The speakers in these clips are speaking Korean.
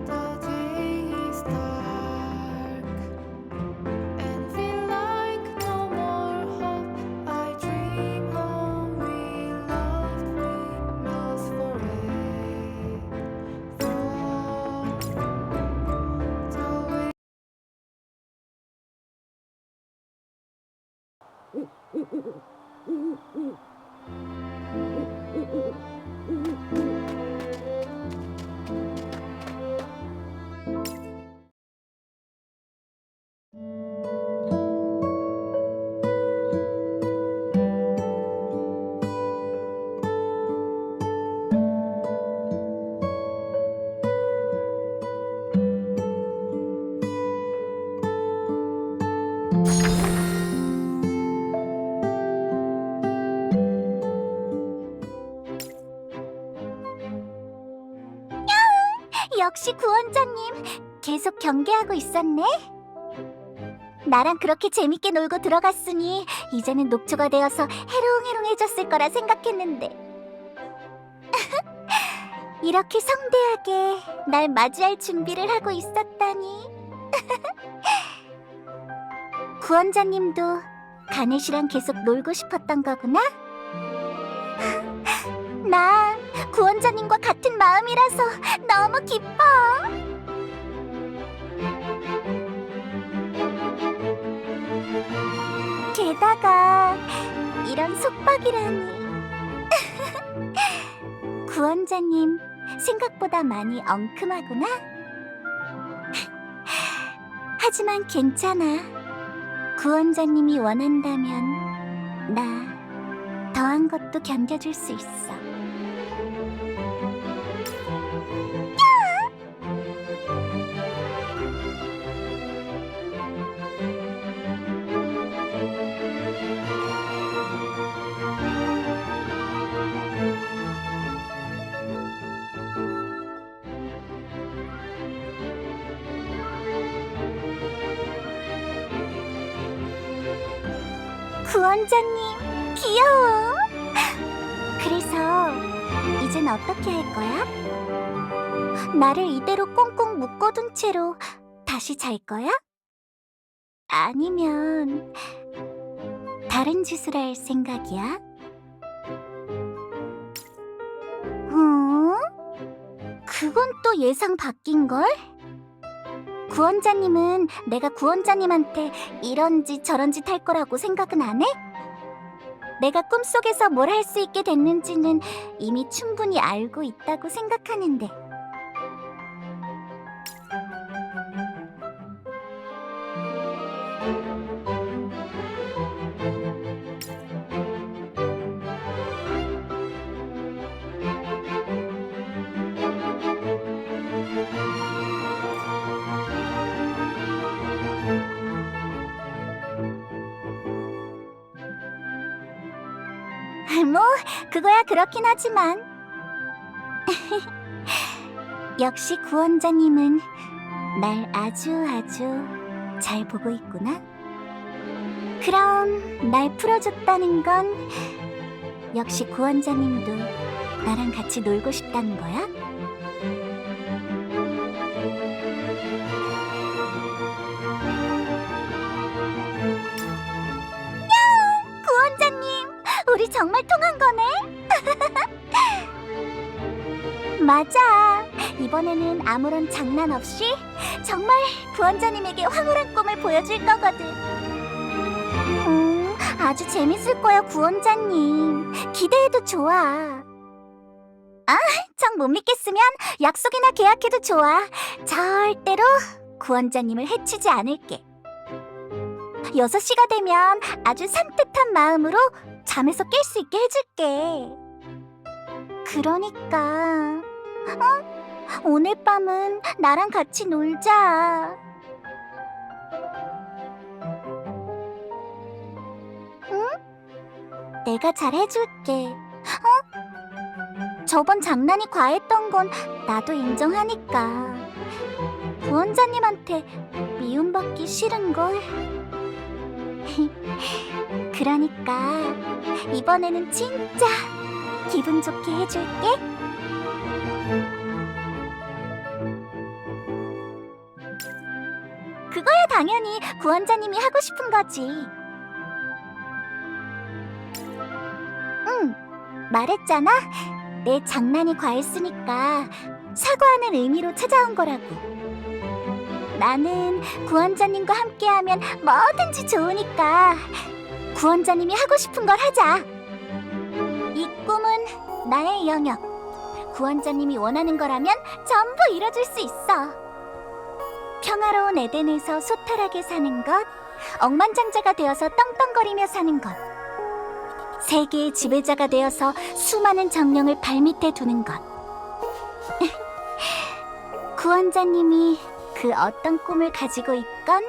The day is dark and feel like no more hope. I dream only love lost forever. The way 역시 구원자님, 계속 경계하고 있었네. 나랑 그렇게 재밌게 놀고 들어갔으니 이제는 녹초가 되어서 해롱해롱해졌을 거라 생각했는데 이렇게 성대하게 날 맞이할 준비를 하고 있었다니. 구원자님도 가넷이랑 계속 놀고 싶었던 거구나? 나 구원자님과 같은 마음이라서 너무 기뻐. 게다가 이런 속박이라니. 구원자님 생각보다 많이 엉큼하구나. 하지만 괜찮아. 구원자님이 원한다면 나 더한 것도 견뎌줄 수 있어. 구원자님, 귀여워. 그래서 이젠 어떻게 할 거야? 나를 이대로 꽁꽁 묶어둔 채로 다시 잘 거야? 아니면 다른 짓을 할 생각이야? 그건 또 예상 바뀐걸? 구원자님은 내가 구원자님한테 이런 짓 저런 짓 할 거라고 생각은 안 해? 내가 꿈속에서 뭘 할 수 있게 됐는지는 이미 충분히 알고 있다고 생각하는데. 뭐 그거야 그렇긴 하지만 역시 구원자님은 날 아주 잘 보고 있구나. 그럼 날 풀어줬다는 건 역시 구원자님도 나랑 같이 놀고 싶다는 거야? 구원자님, 우리 정말 통한 거네? 맞아. 이번에는 아무런 장난 없이 정말 구원자님에게 황홀한 꿈을 보여줄 거거든. 아주 재밌을 거야, 구원자님. 기대해도 좋아. 정 못 믿겠으면 약속이나 계약해도 좋아. 절대로 구원자님을 해치지 않을게. 6시가 되면 아주 산뜻한 마음으로 잠에서 깰 수 있게 해줄게. 그러니까 오늘 밤은 나랑 같이 놀자. 응? 내가 잘 해줄게. 저번 장난이 과했던 건 나도 인정하니까. 구원자님한테 미움받기 싫은걸. 그러니까 이번에는 진짜 기분 좋게 해줄게. 그거야 당연히 구원자님이 하고 싶은 거지. 응, 말했잖아. 내 장난이 과했으니까 사과하는 의미로 찾아온 거라고. 나는 구원자님과 함께하면 뭐든지 좋으니까 구원자님이 하고 싶은 걸 하자. 이 꿈은 나의 영역. 구원자님이 원하는 거라면 전부 이뤄줄 수 있어. 평화로운 에덴에서 소탈하게 사는 것, 억만장자가 되어서 떵떵거리며 사는 것, 세계의 지배자가 되어서 수많은 정령을 발밑에 두는 것. 구원자님이 그 어떤 꿈을 가지고 있건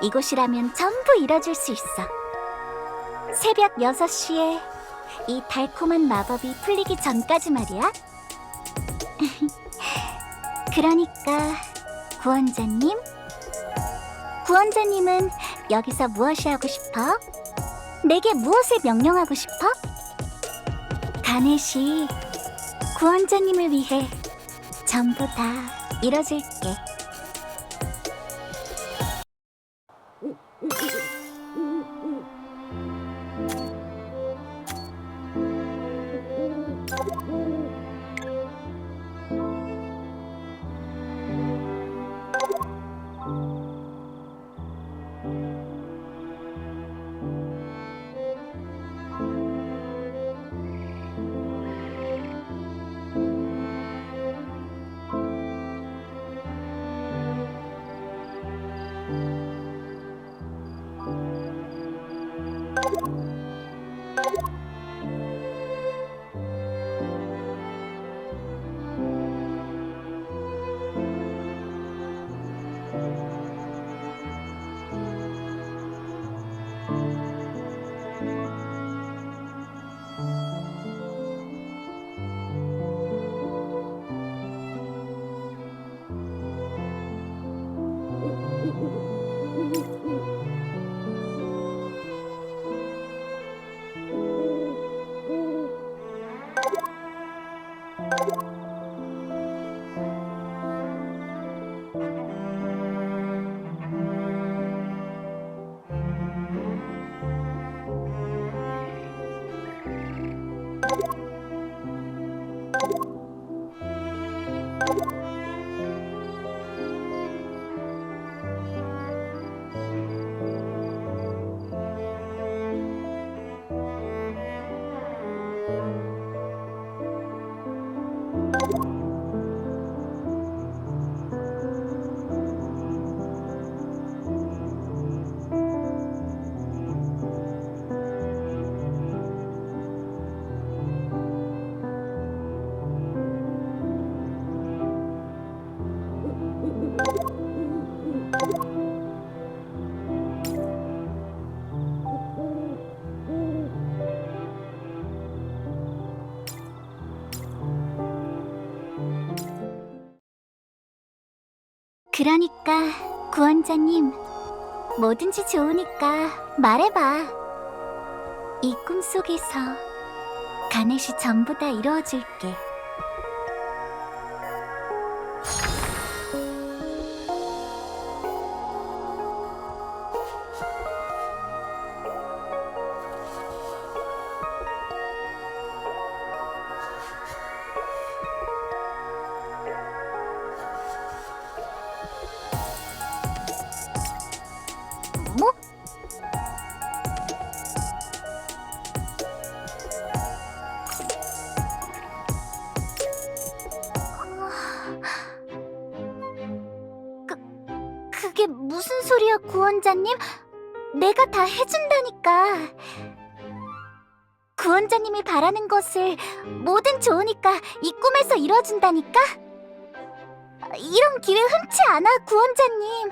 이곳이라면 전부 이뤄줄 수 있어. 새벽 6시에 이 달콤한 마법이 풀리기 전까지 말이야. 그러니까 구원자님은 여기서 무엇이 하고 싶어? 내게 무엇을 명령하고 싶어? 가넷이 구원자님을 위해 전부 다 이뤄줄게. 그러니까 구원자님, 뭐든지 좋으니까 말해봐. 이 꿈속에서 가넷이 전부 다 이루어줄게. 뭐? 그게 무슨 소리야, 구원자님? 내가 다 해준다니까. 구원자님이 바라는 것을 뭐든 좋으니까 이 꿈에서 이뤄준다니까? 이런 기회 흔치 않아, 구원자님.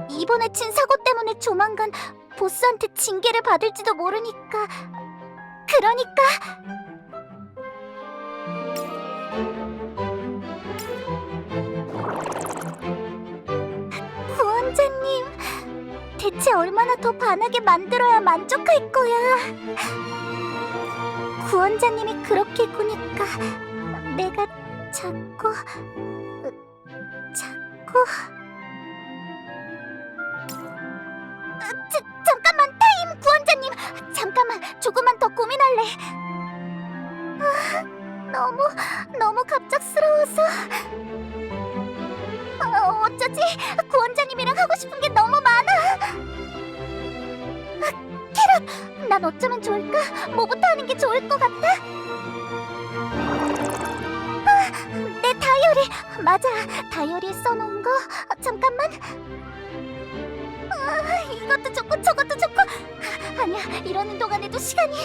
이번에 친 사고 때문에 조만간 보스한테 징계를 받을지도 모르니까. 그러니까 구원자님, 대체 얼마나 더 반하게 만들어야 만족할 거야? 구원자님이 그렇게 구니까 내가 자꾸 잠깐만, 타임! 구원자님, 잠깐만, 조금만 더 고민할래. 너무 갑작스러워서. 어쩌지? 구원자님이랑 하고 싶은 게 너무 많아. 캐럿, 난 어쩌면 좋을까? 뭐부터 하는 게 좋을 것 같아? 내 다이어리! 맞아, 다이어리에 써놓은 거. 잠깐만. 이것도 좋고 저것도 좋고. 아니야, 이러는 동안에도 시간이.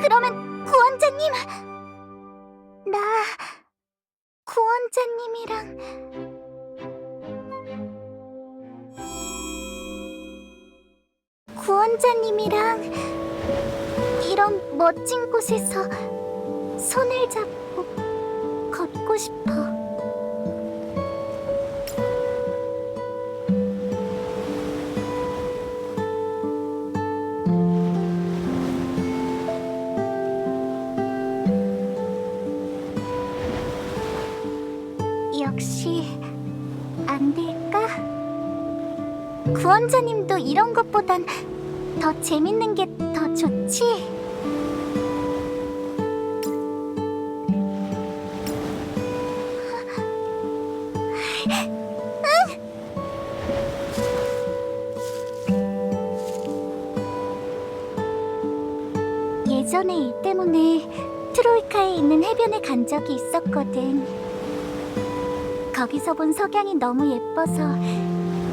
그러면 구원자님, 나 구원자님이랑 이런 멋진 곳에서 손을 잡고 걷고 싶어. 역시 안 될까? 구원자님도 이런 것보단 더 재밌는 게 더 좋지? 예전에 일 때문에 트로이카에 있는 해변에 간 적이 있었거든. 거기서 본 석양이 너무 예뻐서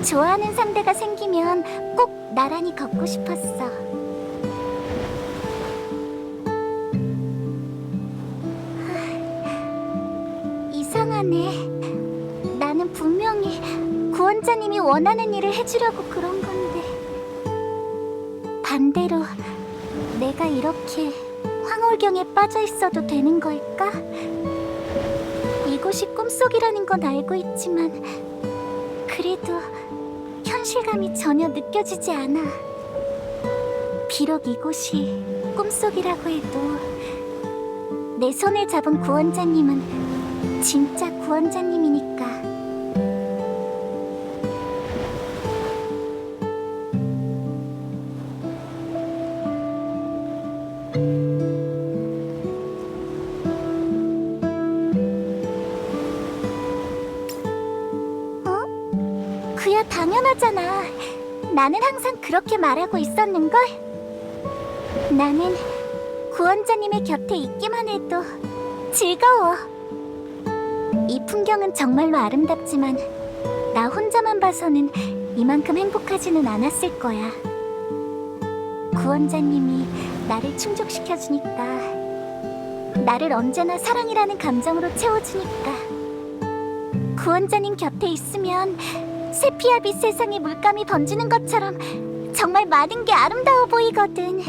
좋아하는 상대가 생기면 꼭 나란히 걷고 싶었어. 이상하네. 나는 분명히 구원자님이 원하는 일을 해주려고 그런 건데, 반대로 내가 이렇게 황홀경에 빠져 있어도 되는 걸까? 이곳이 꿈속이라는 건 알고 있지만 그래도 현실감이 전혀 느껴지지 않아. 비록 이곳이 꿈속이라고 해도 내 손을 잡은 구원자님은 진짜 구원자님이니까. 그야 당연하잖아. 나는 항상 그렇게 말하고 있었는걸. 나는 구원자님의 곁에 있기만 해도 즐거워. 이 풍경은 정말로 아름답지만 나 혼자만 봐서는 이만큼 행복하지는 않았을 거야. 구원자님이 나를 충족시켜주니까, 나를 언제나 사랑이라는 감정으로 채워주니까. 구원자님 곁에 있으면 세피아빛 세상에 물감이 번지는 것처럼 정말 많은 게 아름다워 보이거든.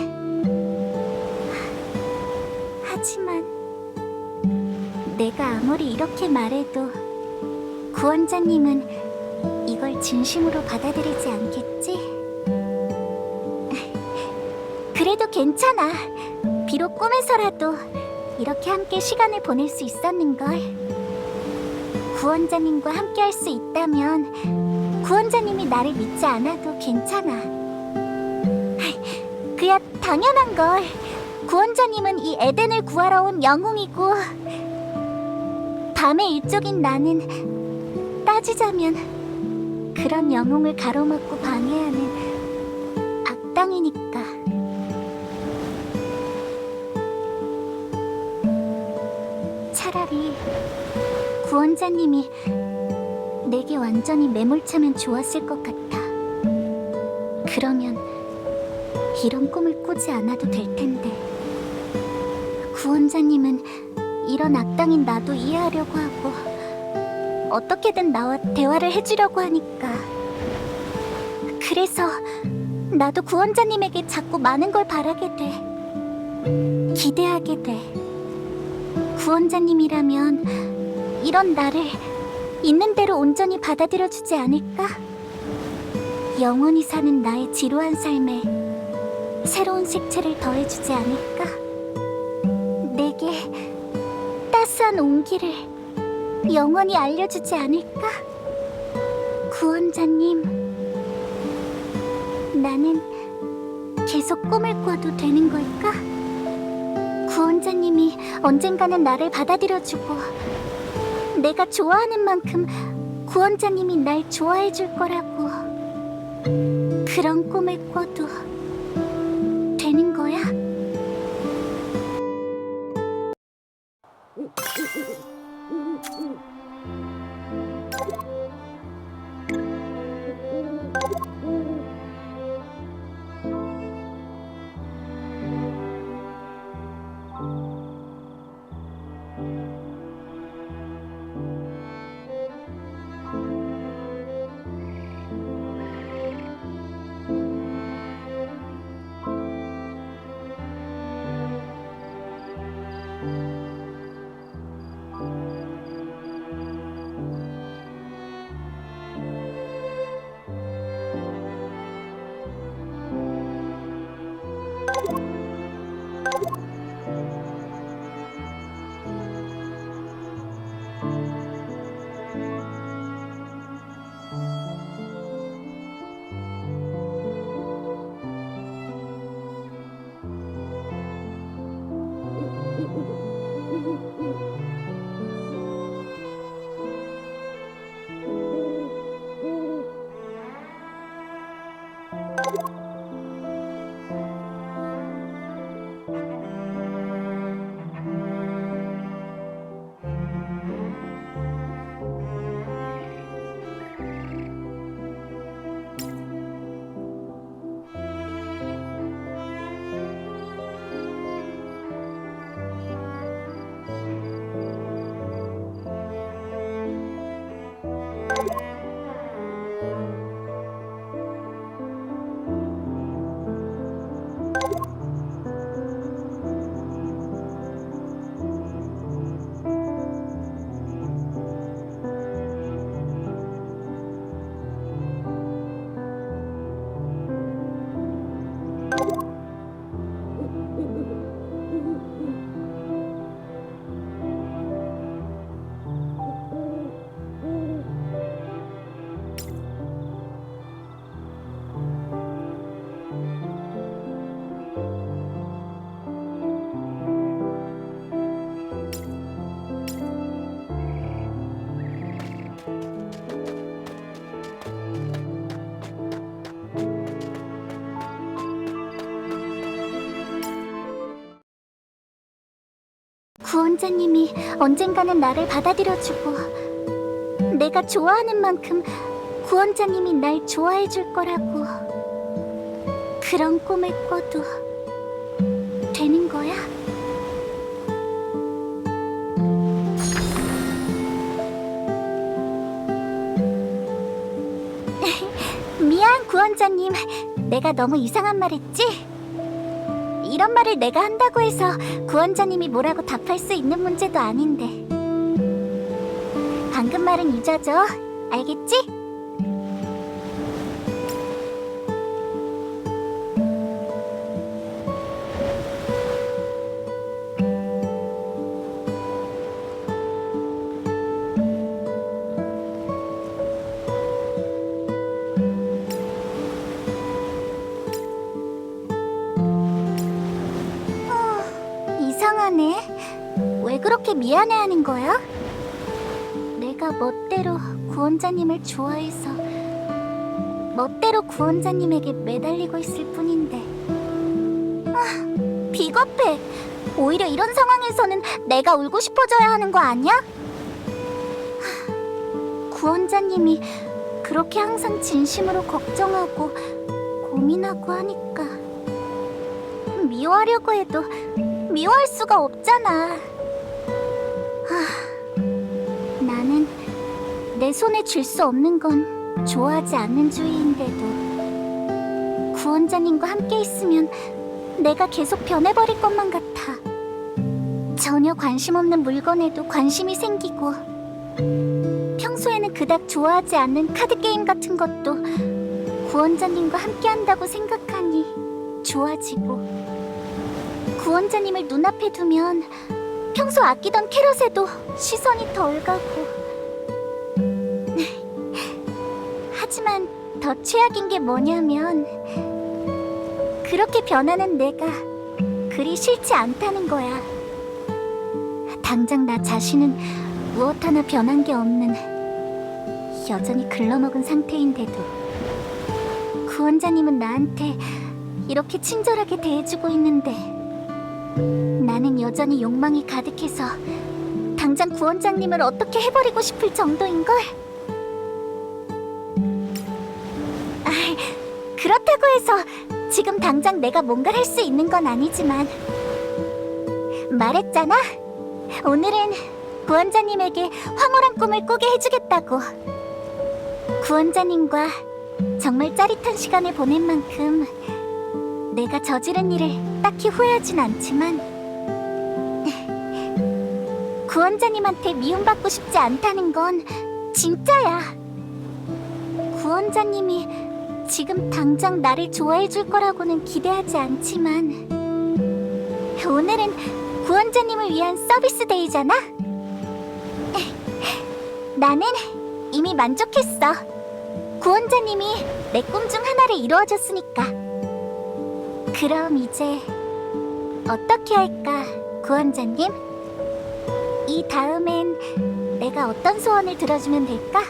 하지만 내가 아무리 이렇게 말해도 구원자님은 이걸 진심으로 받아들이지 않겠지? 그래도 괜찮아. 비록 꿈에서라도 이렇게 함께 시간을 보낼 수 있었는걸. 구원자님과 함께 할 수 있다면 구원자님이 나를 믿지 않아도 괜찮아. 그야 당연한걸. 구원자님은 이 에덴을 구하러 온 영웅이고, 밤의 일족인 나는 따지자면 그런 영웅을 가로막고 방해하는 악당이니까. 차라리 구원자님이 내게 완전히 매몰차면 좋았을 것 같아. 그러면 이런 꿈을 꾸지 않아도 될 텐데. 구원자님은 이런 악당인 나도 이해하려고 하고 어떻게든 나와 대화를 해주려고 하니까. 그래서 나도 구원자님에게 자꾸 많은 걸 바라게 돼. 기대하게 돼. 구원자님이라면 이런 나를 있는 대로 온전히 받아들여주지 않을까? 영원히 사는 나의 지루한 삶에 새로운 색채를 더해주지 않을까? 내게 따스한 온기를 영원히 알려주지 않을까? 구원자님, 나는 계속 꿈을 꿔도 되는 걸까? 구원자님이 언젠가는 나를 받아들여주고 내가 좋아하는 만큼 구원자님이 날 좋아해 줄 거라고. 그런 꿈을 꿔도 되는 거야? 구원자님이 언젠가는 나를 받아들여주고 내가 좋아하는 만큼 구원자님이 날 좋아해 줄 거라고. 그런 꿈을 꿔도 되는 거야? 미안, 구원자님. 내가 너무 이상한 말 했지? 이런 말을 내가 한다고 해서 구원자님이 뭐라고 답할 수 있는 문제도 아닌데. 방금 말은 잊어줘. 알겠지? 이상하네. 왜 그렇게 미안해하는 거야? 내가 멋대로 구원자님을 좋아해서 멋대로 구원자님에게 매달리고 있을 뿐인데. 비겁해. 오히려 이런 상황에서는 내가 울고 싶어져야 하는 거 아니야? 구원자님이 그렇게 항상 진심으로 걱정하고 고민하고 하니까 미워하려고 해도 미워할 수가 없잖아. 나는 내 손에 쥘 수 없는 건 좋아하지 않는 주의인데도 구원자님과 함께 있으면 내가 계속 변해버릴 것만 같아. 전혀 관심 없는 물건에도 관심이 생기고, 평소에는 그닥 좋아하지 않는 카드게임 같은 것도 구원자님과 함께 한다고 생각하니 좋아지고, 구원자님을 눈앞에 두면 평소 아끼던 캐럿에도 시선이 덜 가고. 하지만 더 최악인 게 뭐냐면, 그렇게 변하는 내가 그리 싫지 않다는 거야. 당장 나 자신은 무엇 하나 변한 게 없는 여전히 글러먹은 상태인데도 구원자님은 나한테 이렇게 친절하게 대해주고 있는데, 나는 여전히 욕망이 가득해서 당장 구원장님을 어떻게 해버리고 싶을 정도인걸? 그렇다고 해서 지금 당장 내가 뭔가를 할 수 있는 건 아니지만, 말했잖아. 오늘은 구원자님에게 황홀한 꿈을 꾸게 해주겠다고. 구원자님과 정말 짜릿한 시간을 보낸 만큼 내가 저지른 일을 딱히 후회하진 않지만, 구원자님한테 미움받고 싶지 않다는 건 진짜야. 구원자님이 지금 당장 나를 좋아해 줄 거라고는 기대하지 않지만, 오늘은 구원자님을 위한 서비스 데이잖아? 나는 이미 만족했어. 구원자님이 내 꿈 중 하나를 이루어줬으니까. 그럼 이제 어떻게 할까, 구원자님? 이 다음엔 내가 어떤 소원을 들어주면 될까?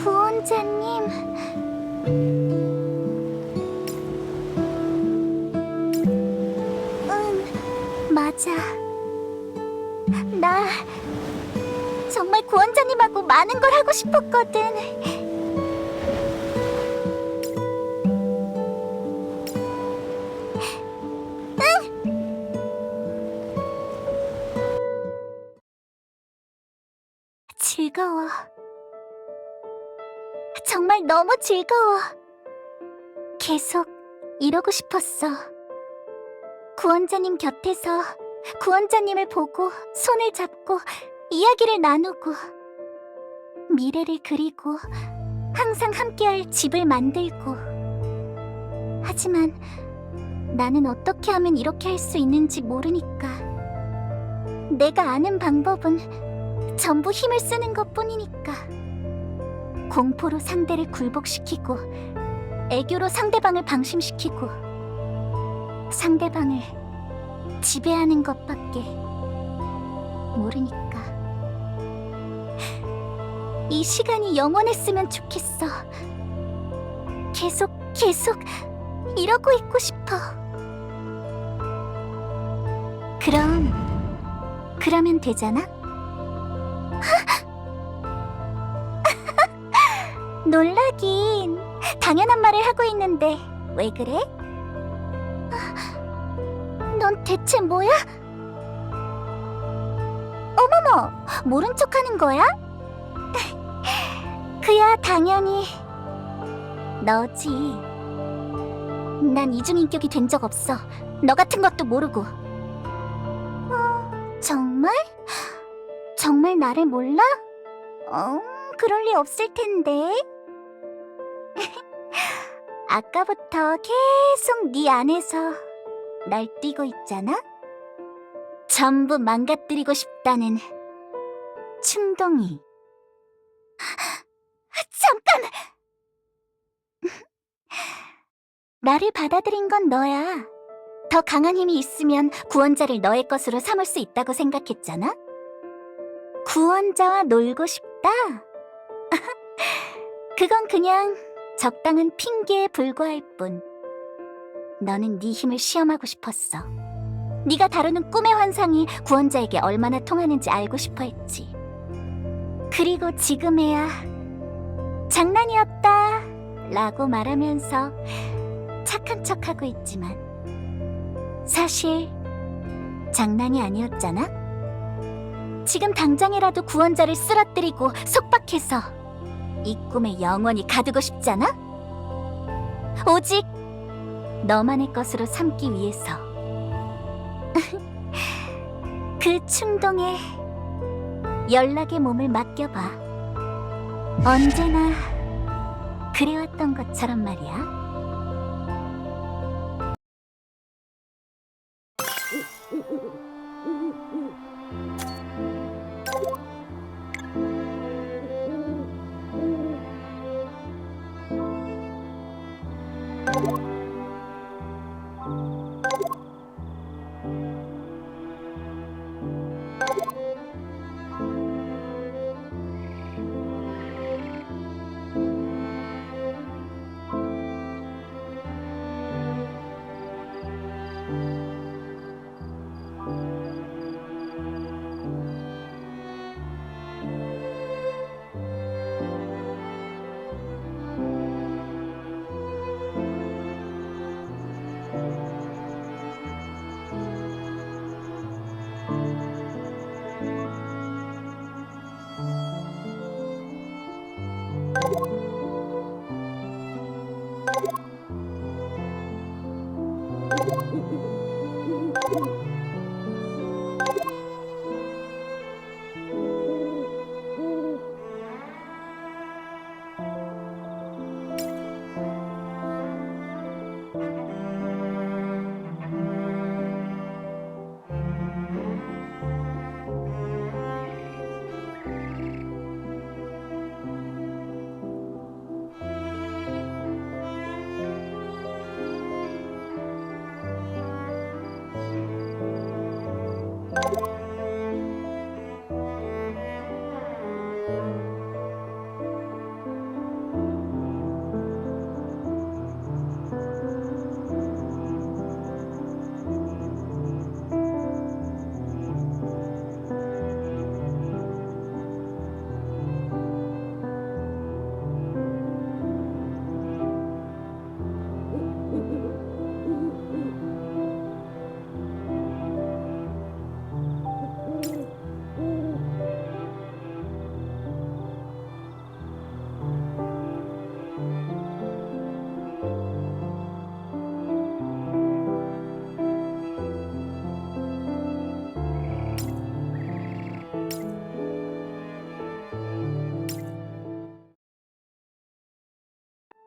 구원자님, 맞아. 나 정말 구원자님하고 많은 걸 하고 싶었거든. 즐거워. 정말 너무 즐거워. 계속 이러고 싶었어. 구원자님 곁에서 구원자님을 보고 손을 잡고 이야기를 나누고, 미래를 그리고 항상 함께할 집을 만들고. 하지만 나는 어떻게 하면 이렇게 할 수 있는지 모르니까. 내가 아는 방법은 전부 힘을 쓰는 것뿐이니까. 공포로 상대를 굴복시키고, 애교로 상대방을 방심시키고, 상대방을 지배하는 것밖에 모르니까. 이 시간이 영원했으면 좋겠어. 계속 이러고 있고 싶어. 그러면 되잖아? 놀라긴. 당연한 말을 하고 있는데 왜 그래? 넌 대체 뭐야? 어머머, 모른 척하는 거야? 그야 당연히 너지. 난 이중인격이 된 적 없어. 너 같은 것도 모르고. 정말? 정말 나를 몰라? 그럴 리 없을 텐데. 아까부터 계속 네 안에서 날뛰고 있잖아? 전부 망가뜨리고 싶다는 충동이. 잠깐! 나를 받아들인 건 너야. 더 강한 힘이 있으면 구원자를 너의 것으로 삼을 수 있다고 생각했잖아? 구원자와 놀고 싶다? 그건 그냥 적당한 핑계에 불과할 뿐. 너는 네 힘을 시험하고 싶었어. 네가 다루는 꿈의 환상이 구원자에게 얼마나 통하는지 알고 싶어 했지. 그리고 지금에야 장난이었다 라고 말하면서 착한 척하고 있지만 사실 장난이 아니었잖아? 지금 당장이라도 구원자를 쓰러뜨리고 속박해서 이 꿈에 영원히 가두고 싶잖아? 오직 너만의 것으로 삼기 위해서. 그 충동에 연락의 몸을 맡겨봐. 언제나 그래왔던 것처럼 말이야.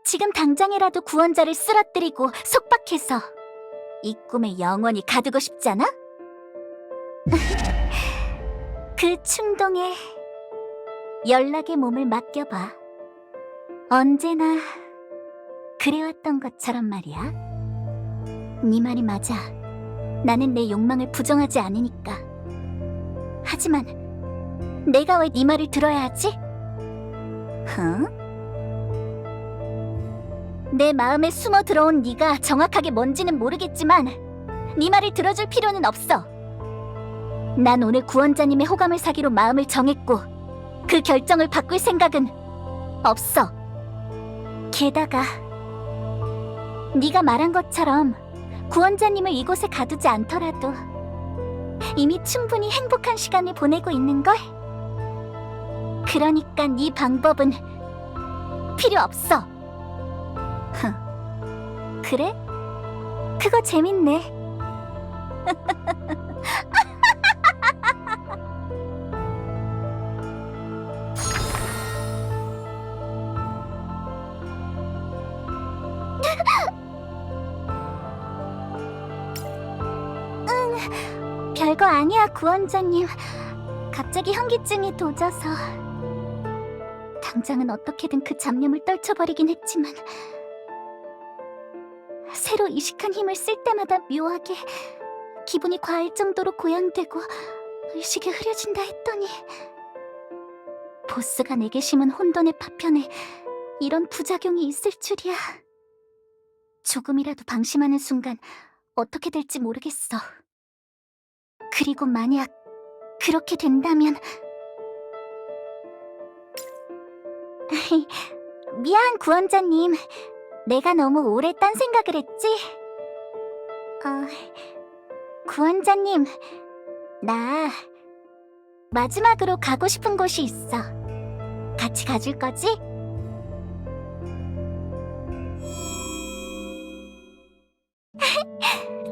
지금 당장이라도 구원자를 쓰러뜨리고 속박해서 이 꿈에 영원히 가두고 싶잖아? 그 충동에 연락의 몸을 맡겨봐. 언제나 그래왔던 것처럼 말이야. 네 말이 맞아. 나는 내 욕망을 부정하지 않으니까. 하지만 내가 왜 네 말을 들어야 하지? 흥? 내 마음에 숨어 들어온 네가 정확하게 뭔지는 모르겠지만 네 말을 들어줄 필요는 없어. 난 오늘 구원자님의 호감을 사기로 마음을 정했고 그 결정을 바꿀 생각은 없어. 게다가 네가 말한 것처럼 구원자님을 이곳에 가두지 않더라도 이미 충분히 행복한 시간을 보내고 있는걸? 그러니까 네 방법은 필요 없어. 그래? 그거 재밌네. 별거 아니야, 구원자님. 갑자기 현기증이 도져서. 당장은 어떻게든 그 잡념을 떨쳐버리긴 했지만 새로 이식한 힘을 쓸 때마다 묘하게 기분이 과할 정도로 고양되고 의식이 흐려진다 했더니 보스가 내게 심은 혼돈의 파편에 이런 부작용이 있을 줄이야. 조금이라도 방심하는 순간 어떻게 될지 모르겠어. 그리고 만약 그렇게 된다면 미안, 구원자님. 내가 너무 오래 딴 생각을 했지? 구원자님, 나 마지막으로 가고 싶은 곳이 있어. 같이 가줄 거지?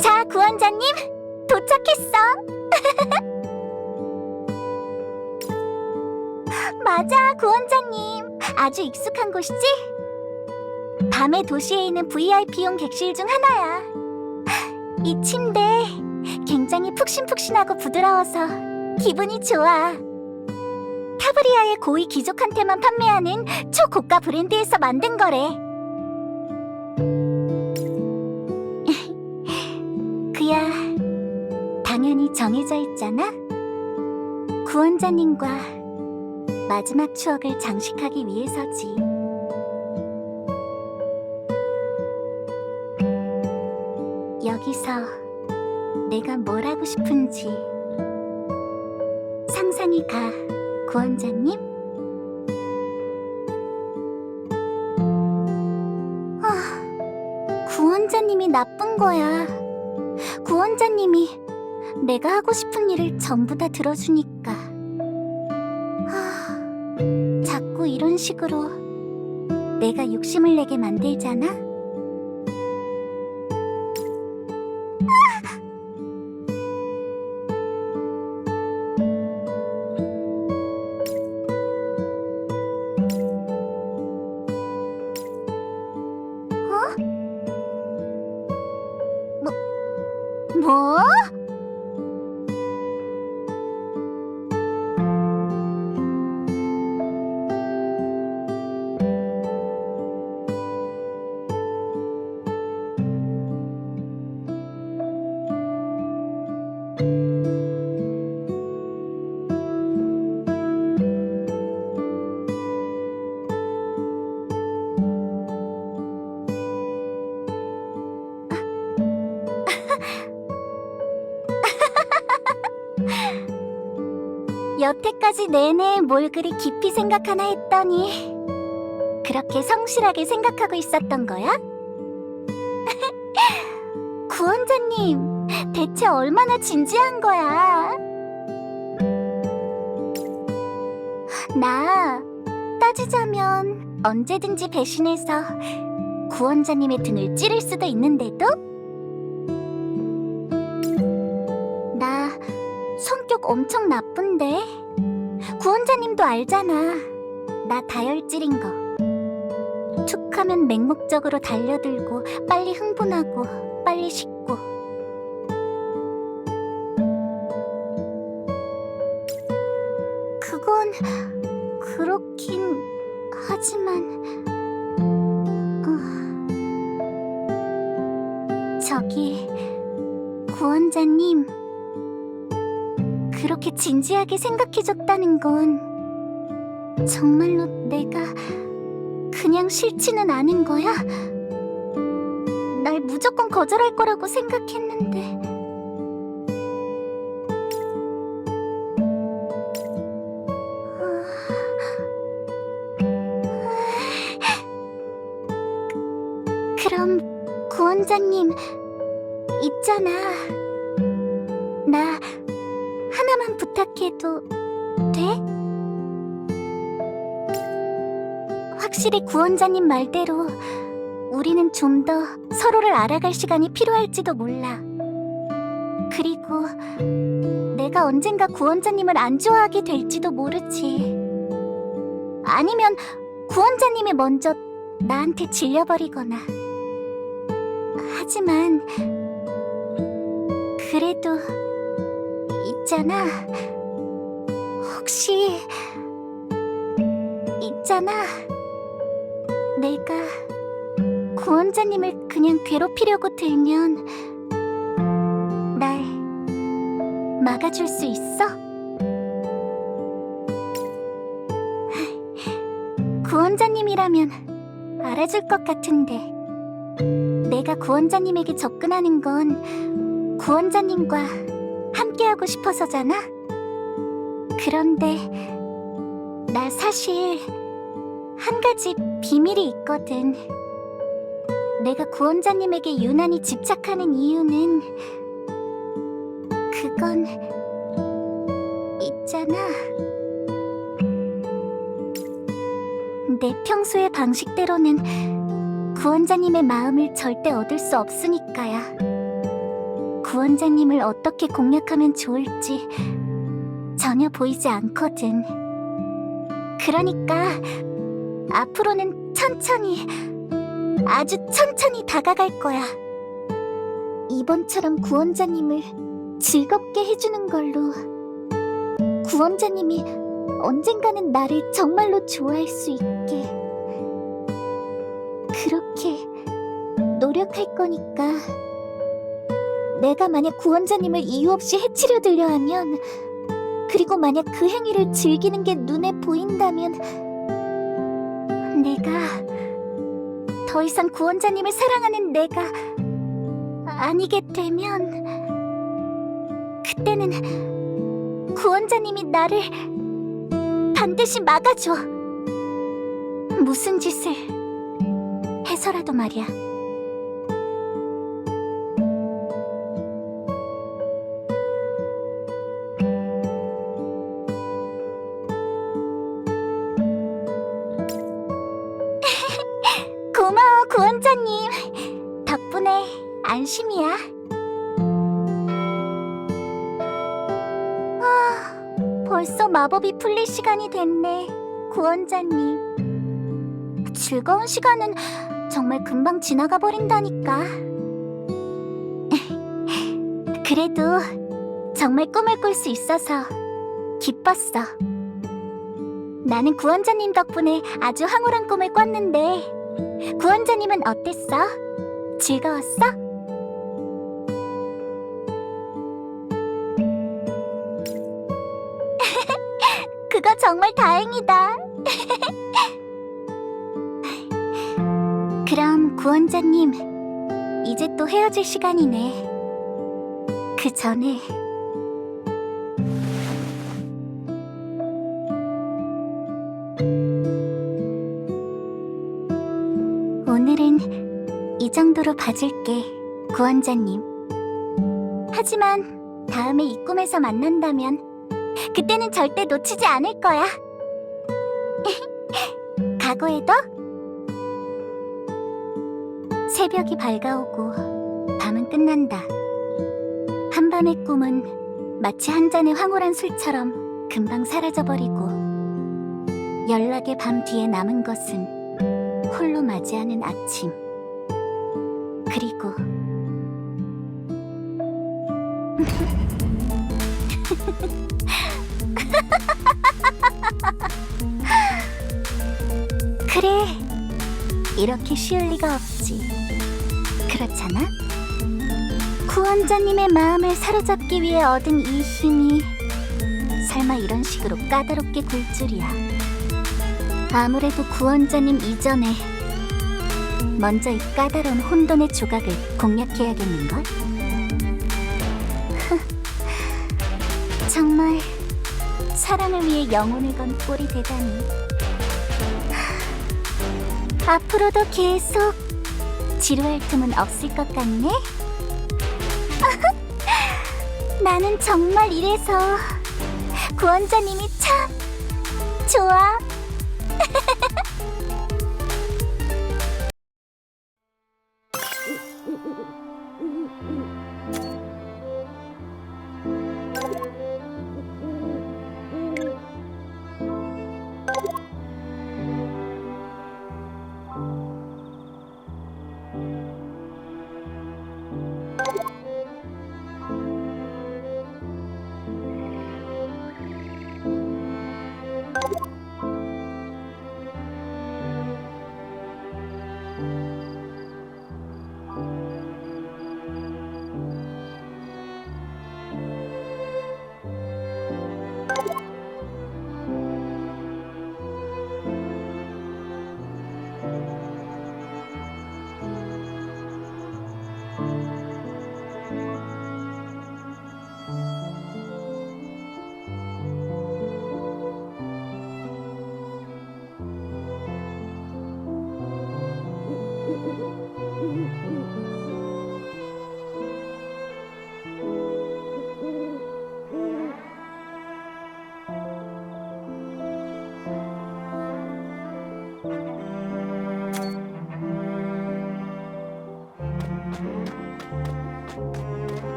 자, 구원자님, 도착했어. 맞아, 구원자님. 아주 익숙한 곳이지? 밤의 도시에 있는 VIP용 객실 중 하나야. 이 침대 굉장히 푹신푹신하고 부드러워서 기분이 좋아. 타브리아의 고위 귀족한테만 판매하는 초고가 브랜드에서 만든 거래. 그야 당연히 정해져 있잖아. 구원자님과 마지막 추억을 장식하기 위해서지. 여기서 내가 뭘 하고 싶은지 상상이 가, 구원자님? 구원자님이 나쁜 거야. 구원자님이 내가 하고 싶은 일을 전부 다 들어주니까. 자꾸 이런 식으로 내가 욕심을 내게 만들잖아? 뭐? 여태까지 내내 뭘 그리 깊이 생각하나 했더니 그렇게 성실하게 생각하고 있었던 거야? 구원자님, 대체 얼마나 진지한 거야? 나 따지자면 언제든지 배신해서 구원자님의 등을 찌를 수도 있는데도? 나 성격 엄청 나쁜데? 구원자님도 알잖아. 나 다혈질인 거. 툭 하면 맹목적으로 달려들고 빨리 흥분하고 빨리 식고. 그건 그렇긴 하지만 저기 구원자님, 그렇게 진지하게 생각해줬다는 건 정말로 내가 그냥 싫지는 않은 거야? 날 무조건 거절할 거라고 생각했는데. 그럼 구원자님, 있잖아. 나 하나만 부탁해도 돼? 확실히 구원자님 말대로 우리는 좀 더 서로를 알아갈 시간이 필요할지도 몰라. 그리고 내가 언젠가 구원자님을 안 좋아하게 될지도 모르지. 아니면 구원자님이 먼저 나한테 질려버리거나. 하지만 그래도 있잖아. 혹시 있잖아. 내가 구원자님을 그냥 괴롭히려고 들면 날 막아줄 수 있어? 구원자님이라면 알아줄 것 같은데. 내가 구원자님에게 접근하는 건 구원자님과 함께 소개하고 싶어서잖아. 그런데 나 사실 한 가지 비밀이 있거든. 내가 구원자님에게 유난히 집착하는 이유는 그건 있잖아. 내 평소의 방식대로는 구원자님의 마음을 절대 얻을 수 없으니까야. 구원자님을 어떻게 공략하면 좋을지 전혀 보이지 않거든. 그러니까 앞으로는 천천히, 아주 천천히 다가갈 거야. 이번처럼 구원자님을 즐겁게 해주는 걸로 구원자님이 언젠가는 나를 정말로 좋아할 수 있게 그렇게 노력할 거니까. 내가 만약 구원자님을 이유 없이 해치려 들려 하면, 그리고 만약 그 행위를 즐기는 게 눈에 보인다면, 내가 더 이상 구원자님을 사랑하는 내가 아니게 되면, 그때는 구원자님이 나를 반드시 막아줘. 무슨 짓을 해서라도 말이야. 고마워, 구원자님. 덕분에 안심이야. 벌써 마법이 풀릴 시간이 됐네, 구원자님. 즐거운 시간은 정말 금방 지나가 버린다니까. 그래도 정말 꿈을 꿀 수 있어서 기뻤어. 나는 구원자님 덕분에 아주 황홀한 꿈을 꿨는데, 구원자님은 어땠어? 즐거웠어? 그거 정말 다행이다. 그럼 구원자님, 이제 또 헤어질 시간이네. 그 전에 오늘은 이 정도로 봐줄게, 구원자님. 하지만 다음에 이 꿈에서 만난다면 그때는 절대 놓치지 않을 거야. 각오해둬. 새벽이 밝아오고 밤은 끝난다. 한밤의 꿈은 마치 한 잔의 황홀한 술처럼 금방 사라져버리고, 연락의 밤 뒤에 남은 것은 홀로 맞이하는 아침, 그리고 그래, 이렇게 쉬울 리가 없지. 그렇잖아? 구원자님의 마음을 사로잡기 위해 얻은 이 힘이 설마 이런 식으로 까다롭게 굴 줄이야. 아무래도 구원자님 이전에 먼저 이 까다로운 혼돈의 조각을 공략해야겠는걸? 정말 사랑을 위해 영혼을 건 꼴이 되다니. 앞으로도 계속 지루할 틈은 없을 것 같네? 나는 정말 이래서 구원자님이 참 좋아.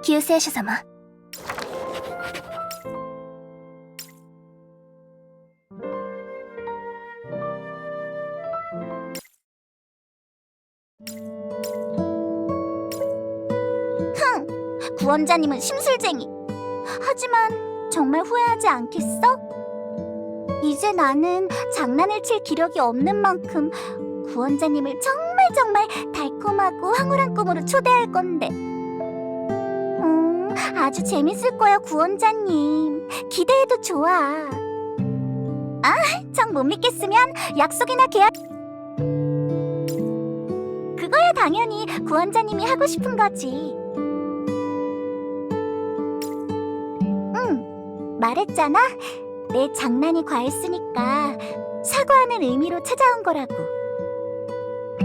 救世主様。구원자님은 심술쟁이. 하지만 정말 후회하지 않겠어? 이제 나는 장난을 칠 기력이 없는 만큼 구원자님을 정말 달콤하고 황홀한 꿈으로 초대할 건데. 아주 재밌을 거야, 구원자님. 기대해도 좋아. 정 못 믿겠으면 약속이나 계약. 그거야 당연히 구원자님이 하고 싶은 거지. 말했잖아. 내 장난이 과했으니까 사과하는 의미로 찾아온 거라고.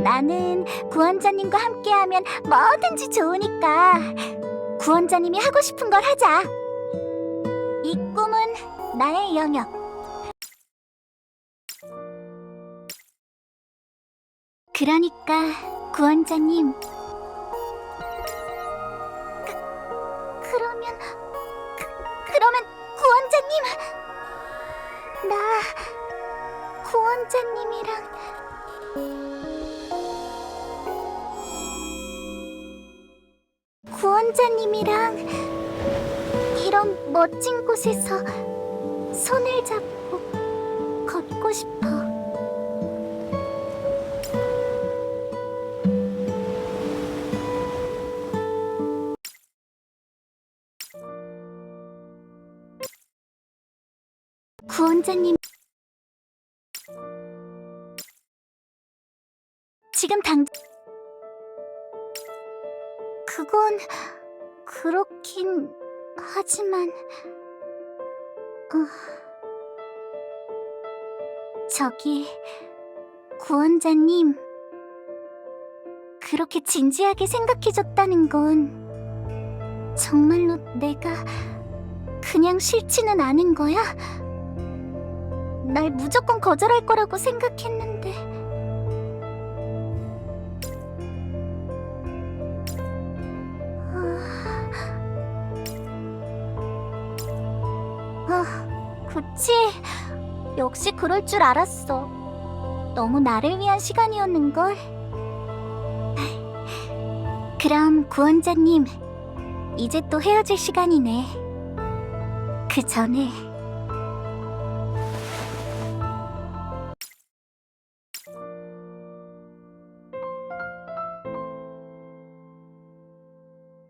나는 구원자님과 함께하면 뭐든지 좋으니까 구원자님이 하고 싶은 걸 하자. 이 꿈은 나의 영역. 그러니까 구원자님. 그러면 구원자님. 나 구원자님이랑 이런 멋진 곳에서 손을 잡고 걷고 싶어. 구원자님, 지금 그건 그렇긴 하지만 저기 구원자님, 그렇게 진지하게 생각해줬다는 건 정말로 내가 그냥 싫지는 않은 거야? 날 무조건 거절할 거라고 생각했는데. 그치. 역시 그럴 줄 알았어. 너무 나를 위한 시간이었는걸. 그럼 구원자님, 이제 또 헤어질 시간이네. 그 전에